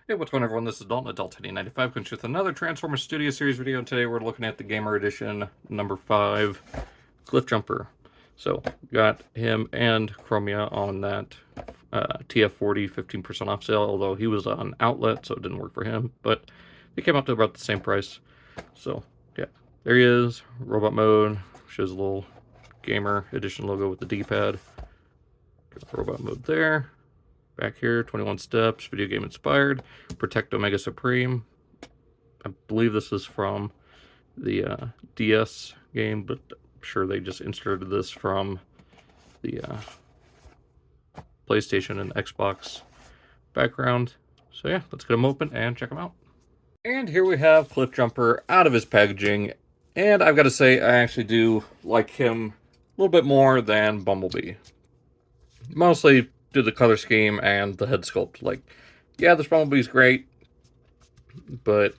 Hey, what's going on, everyone? This is Dalton, Adult95, coming with another Transformers Studio Series video, and today we're looking at the Gamer Edition number 5, Cliffjumper. So, got him and Chromia on that TF40 15% off sale, although he was on outlet, so it didn't work for him, but he came out to about the same price. So, yeah, there he is, robot mode, shows a little Gamer Edition logo with the D-pad. Robot mode there. Back here, 21 steps, video game inspired. Protect Omega Supreme. I believe this is from the DS game, but I'm sure they just inserted this from the PlayStation and Xbox background. So yeah, let's get them open and check them out. And here we have Cliffjumper out of his packaging. And I've got to say, I actually do like him a little bit more than Bumblebee. Mostly due to the color scheme and the head sculpt. Like, yeah, this Bumblebee's great, but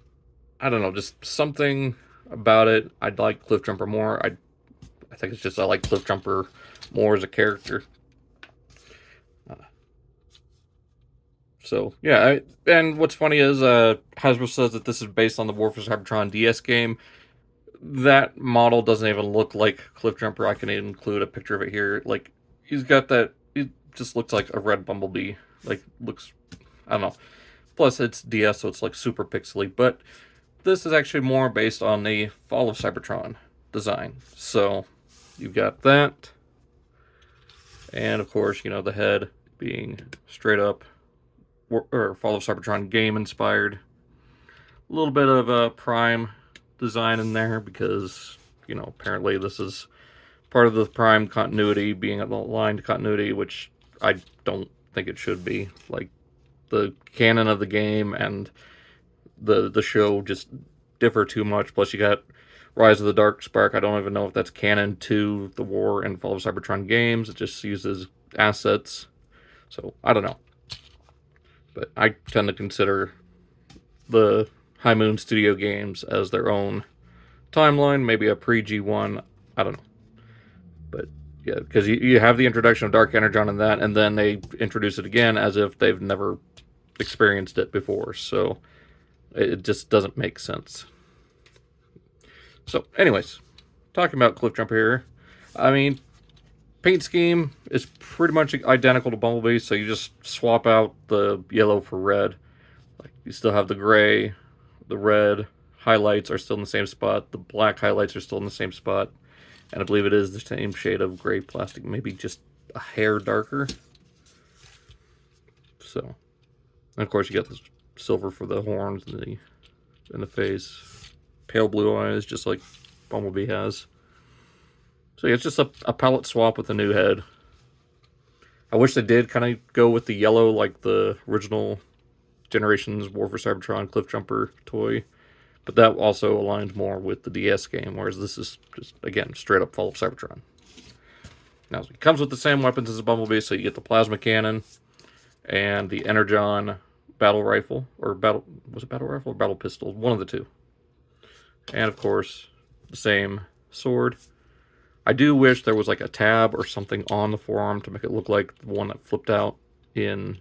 I don't know, just something about it. I'd like Cliffjumper more. I think it's just I like Cliffjumper more as a character. So yeah, and what's funny is Hasbro says that this is based on the War for Cybertron DS game. That model doesn't even look like Cliffjumper. I can include a picture of it here. Like, he's got that. He just looks like a red Bumblebee. Like, looks, I don't know. Plus, it's DS, so it's like super pixely. But this is actually more based on the Fall of Cybertron design. So you've got that, and of course, you know, the head being straight up or Fall of Cybertron game inspired. A little bit of a Prime design in there because, you know, apparently this is part of the Prime continuity being aligned continuity, which I don't think it should be. Like, the canon of the game and the show just differ too much. Plus, you got Rise of the Dark Spark. I don't even know if that's canon to the War and Fall of Cybertron games. It just uses assets. So, I don't know. But I tend to consider the High Moon Studio games as their own timeline, maybe a pre-G1, I don't know. But yeah, because you have the introduction of Dark Energon in that, and then they introduce it again as if they've never experienced it before, so it just doesn't make sense. So anyways, talking about Cliffjumper here, I mean, paint scheme is pretty much identical to Bumblebee, so you just swap out the yellow for red. Like, you still have the gray, the red highlights are still in the same spot, the black highlights are still in the same spot, and I believe it is the same shade of gray plastic, maybe just a hair darker. So, and of course, you got this silver for the horns and the face, pale blue eyes, just like Bumblebee has. So yeah, it's just a palette swap with a new head. I wish they did kind of go with the yellow like the original Generations War for Cybertron Cliffjumper toy, but that also aligns more with the DS game, whereas this is just, again, straight up Fall of Cybertron. Now, it comes with the same weapons as a Bumblebee, so you get the plasma cannon and the Energon battle rifle, or was it battle rifle or battle pistol? One of the two. And of course, the same sword. I do wish there was like a tab or something on the forearm to make it look like the one that flipped out in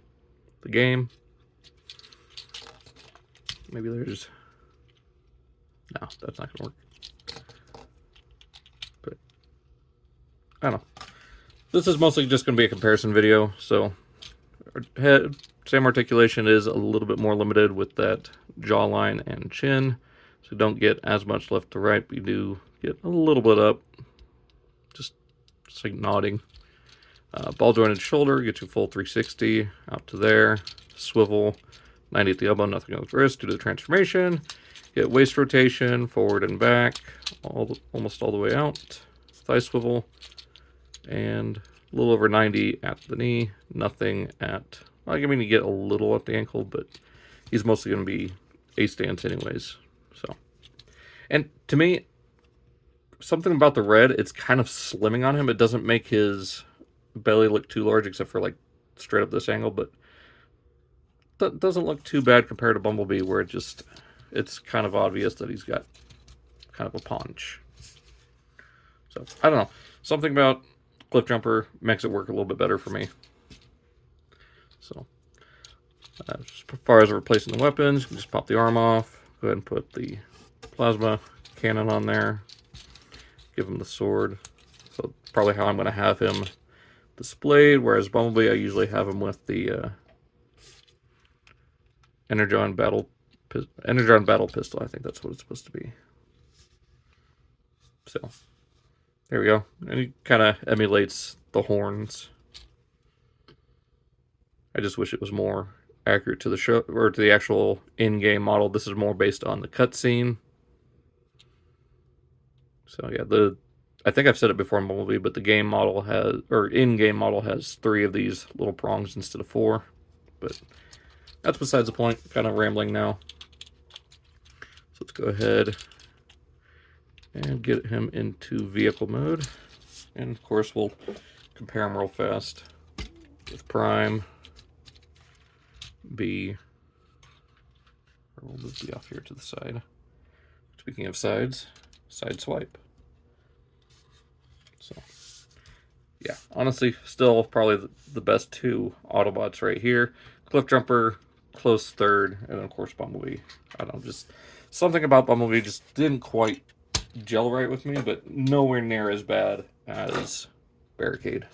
the game. Maybe there's... No, that's not going to work. But, I don't know. This is mostly just going to be a comparison video, so head, same articulation is a little bit more limited with that jawline and chin, so don't get as much left to right, but you do get a little bit up. Just like nodding. Ball jointed shoulder, get you full 360 out to there. Swivel, 90 at the elbow, nothing on the wrist due to the transformation. Get waist rotation, forward and back, almost all the way out. Thigh swivel, and a little over 90 at the knee. Nothing at, well, I mean, you get a little at the ankle, but he's mostly going to be A stance anyways. So, and to me, something about the red, it's kind of slimming on him. It doesn't make his belly look too large, except for like straight up this angle, but that doesn't look too bad compared to Bumblebee, where it's kind of obvious that he's got kind of a paunch. So, I don't know. Something about Cliffjumper makes it work a little bit better for me. So, As far as replacing the weapons, you can just pop the arm off. Go ahead and put the plasma cannon on there. Give him the sword. So probably how I'm going to have him displayed. Whereas Bumblebee, I usually have him with the Energon battle pistol. I think that's what it's supposed to be. So there we go. And he kind of emulates the horns. I just wish it was more accurate to the show or to the actual in-game model. This is more based on the cutscene. So yeah, I think I've said it before in Bumblebee, but the game model has, or in-game model has 3 of these little prongs instead of 4. But that's besides the point. Kind of rambling now. So let's go ahead and get him into vehicle mode. And of course we'll compare them real fast with Prime B. We'll move B off here to the side. Speaking of sides, side swipe. So yeah, honestly, still probably the best 2 Autobots right here. Cliffjumper, close third, and then of course Bumblebee. I don't know, just something about Bumblebee just didn't quite gel right with me, but nowhere near as bad as Barricade.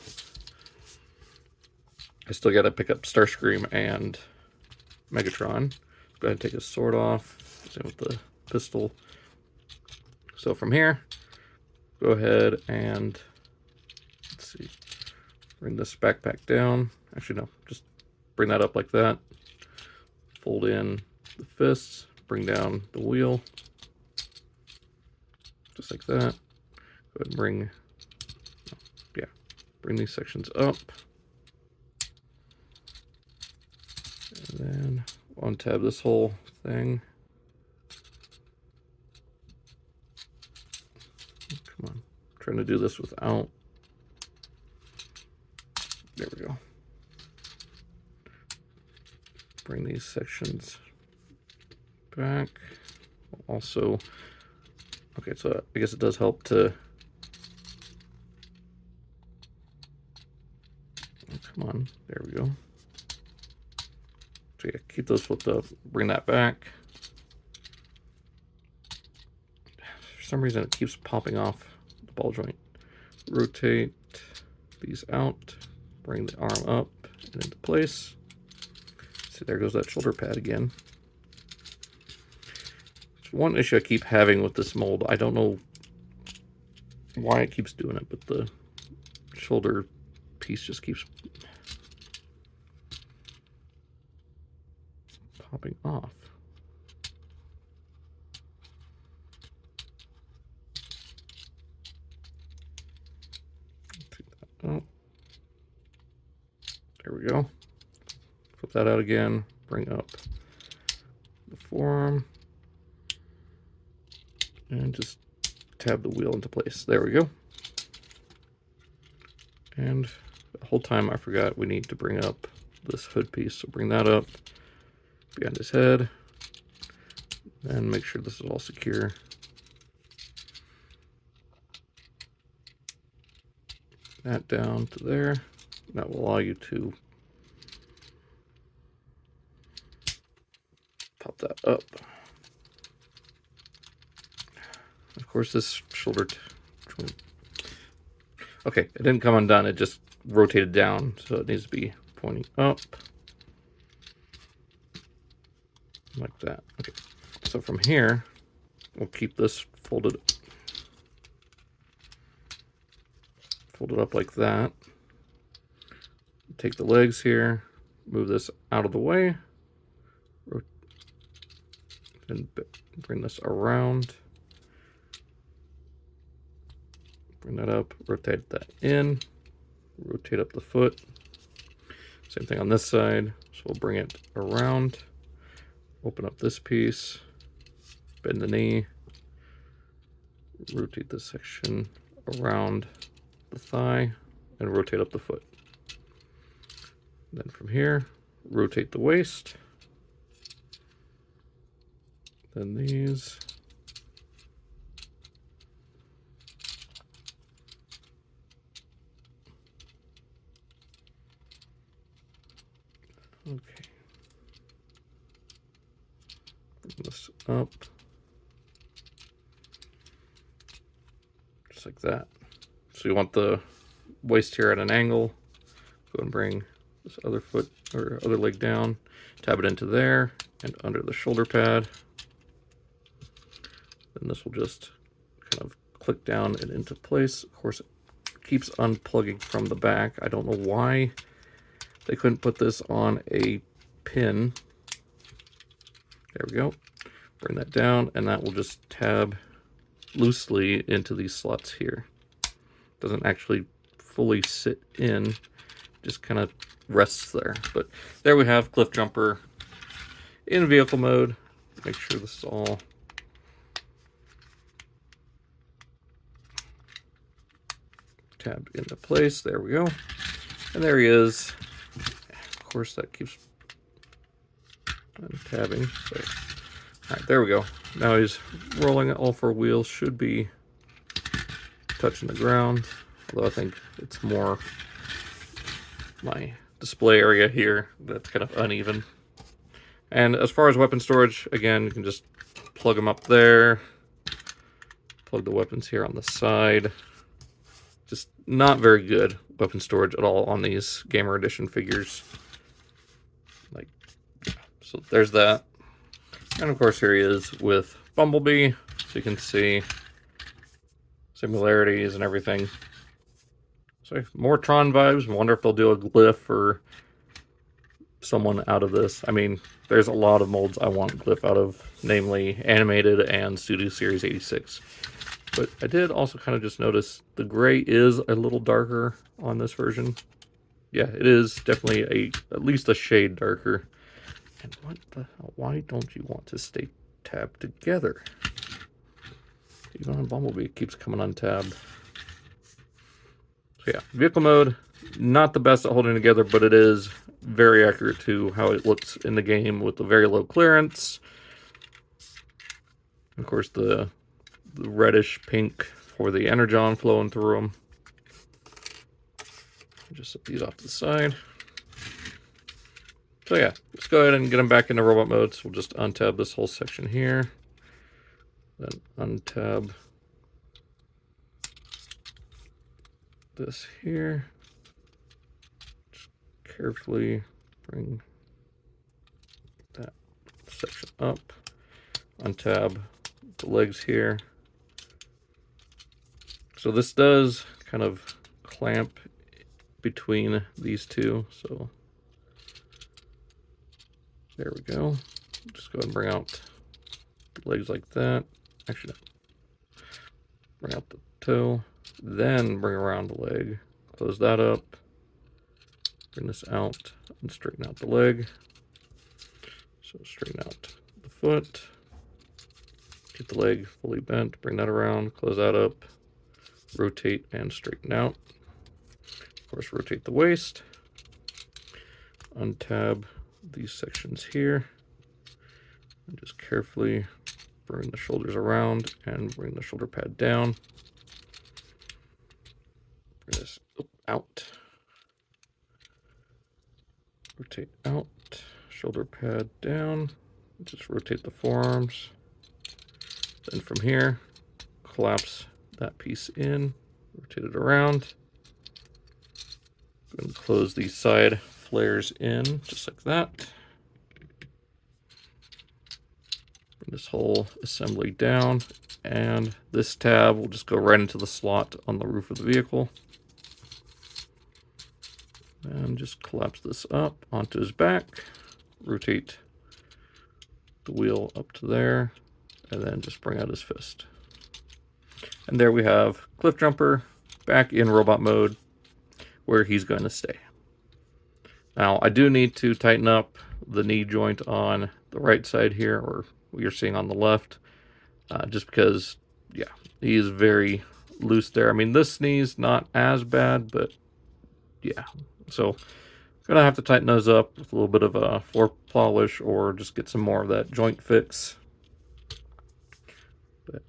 I still got to pick up Starscream and Megatron. Go ahead and take his sword off. Same with the pistol. So from here, go ahead and let's see, bring this backpack down. Actually, no, just bring that up like that. Fold in the fists, bring down the wheel, just like that. Go ahead and bring these sections up. And then untab this whole thing. Come on, I'm trying to do this without. There we go. Bring these sections back. Also, okay, so I guess it does help to. Come on, there we go. So yeah, keep those flipped up, bring that back. For some reason it keeps popping off the ball joint. Rotate these out, bring the arm up and into place. See, there goes that shoulder pad again. It's one issue I keep having with this mold. I don't know why it keeps doing it, but the shoulder piece just keeps popping off. Take that out. There we go. Flip that out again. Bring up the forearm. And just tab the wheel into place. There we go. And the whole time I forgot we need to bring up this hood piece. So bring that up behind his head. And make sure this is all secure. That down to there. That will allow you to pop that up. Of course, this shoulder. Okay, it didn't come undone. It just rotated down, so it needs to be pointing up. Like that. Okay, so from here, we'll keep this folded up like that. Take the legs here, move this out of the way, and bring this around. Bring that up, rotate that in, rotate up the foot. Same thing on this side. So we'll bring it around, open up this piece, bend the knee, rotate this section around the thigh, and rotate up the foot. Then from here, rotate the waist. Then these. Okay. Bring this up. Just like that. So you want the waist here at an angle. Go and bring this other foot or other leg down. Tab it into there and under the shoulder pad. Then this will just kind of click down and into place. Of course, it keeps unplugging from the back. I don't know why they couldn't put this on a pin. There we go. Bring that down, and that will just tab loosely into these slots here. Doesn't actually fully sit in, just kind of rests there. But there we have Cliffjumper in vehicle mode. Make sure this is all tabbed into place. There we go. And there he is. Of course, that keeps untabbing. So, all right, there we go. Now he's rolling. All four wheels should be touching the ground. Although I think it's more my display area here that's kind of uneven. And as far as weapon storage, again, you can just plug them up there. Plug the weapons here on the side. Just not very good weapon storage at all on these Gamer Edition figures. Like, so there's that. And of course here he is with Bumblebee. So you can see similarities and everything. So more Tron vibes. I wonder if they'll do a glyph or someone out of this. I mean, there's a lot of molds I want glyph out of, namely Animated and Studio Series 86. But I did also kind of just notice the gray is a little darker on this version. Yeah, it is definitely at least a shade darker. And what the hell? Why don't you want to stay tabbed together? Even on Bumblebee, it keeps coming untabbed. So yeah, vehicle mode, not the best at holding together, but it is very accurate to how it looks in the game with the very low clearance. Of course, the reddish pink for the energon flowing through them. Just set these off to the side. So yeah, let's go ahead and get them back into robot mode. So we'll just untab this whole section here. Then untab this here. Just carefully bring that section up. Untab the legs here. So this does kind of clamp between these two. So there we go. Just go ahead and bring out the legs like that. Actually, no. Bring out the toe. Then bring around the leg. Close that up. Bring this out and straighten out the leg. So straighten out the foot. Get the leg fully bent. Bring that around. Close that up. Rotate and straighten out. Of course, rotate the waist. Untab these sections here. And just carefully bring the shoulders around and bring the shoulder pad down. Bring this out. Rotate out. Shoulder pad down. Just rotate the forearms. Then from here, collapse that piece in. Rotate it around. And close these side flares in, just like that. Bring this whole assembly down, and this tab will just go right into the slot on the roof of the vehicle. And just collapse this up onto his back. Rotate the wheel up to there, and then just bring out his fist. And there we have Cliffjumper back in robot mode, where he's going to stay. Now, I do need to tighten up the knee joint on the right side here, or what you're seeing on the left, just because, yeah, he is very loose there. I mean, this knee's not as bad, but yeah. So, gonna have to tighten those up with a little bit of a floor polish, or just get some more of that joint fix. But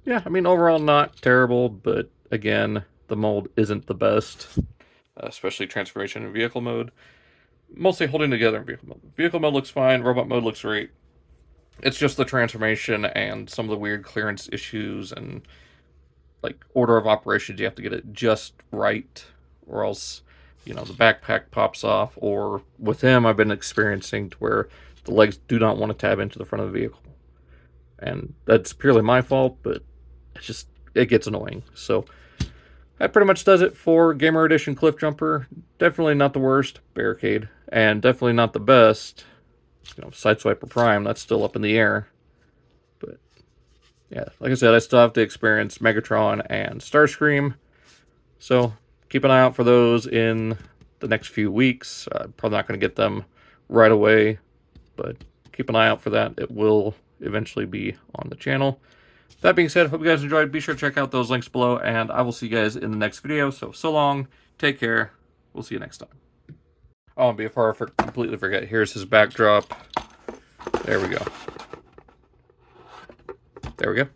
yeah, I mean, overall not terrible, but again, the mold isn't the best, especially transformation in vehicle mode. Mostly holding together in vehicle mode. Vehicle mode looks fine. Robot mode looks great. It's just the transformation and some of the weird clearance issues and like order of operations. You have to get it just right, or else, you know, the backpack pops off. Or with him, I've been experiencing to where the legs do not want to tab into the front of the vehicle, and that's purely my fault. But it gets annoying. So that pretty much does it for Gamer Edition Cliffjumper. Definitely not the worst barricade, and definitely not the best. You know, Sideswiper Prime, that's still up in the air. But yeah, like I said, I still have to experience Megatron and Starscream. So keep an eye out for those in the next few weeks. Probably not going to get them right away, but keep an eye out for that. It will eventually be on the channel. That being said, hope you guys enjoyed. Be sure to check out those links below, and I will see you guys in the next video. So long, take care. We'll see you next time. Oh, and before I completely forget, here's his backdrop. There we go. There we go.